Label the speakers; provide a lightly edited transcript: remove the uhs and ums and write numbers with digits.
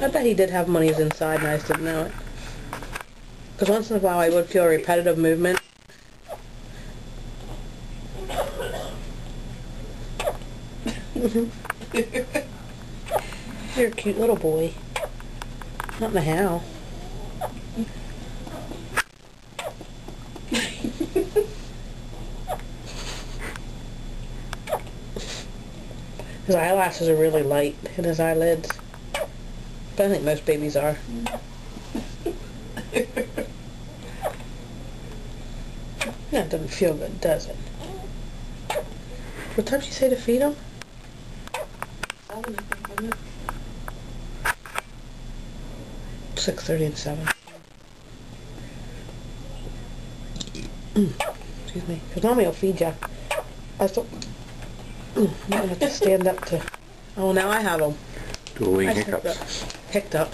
Speaker 1: I bet he did have monies inside and I just didn't know it. Because once in a while I would feel a repetitive movement. You're a cute little boy. Not in the how. His eyelashes are really light in his eyelids. But I think most babies are. Yeah, it doesn't feel good, does it? What time did you say to feed him?
Speaker 2: 7, I think, isn't it?
Speaker 1: 6:30 and 7. Excuse me. Because Mommy will feed you. I still... I'm going to have to stand up to... Oh, now I have them.
Speaker 3: Dueling Hiccups.
Speaker 1: Hicked up.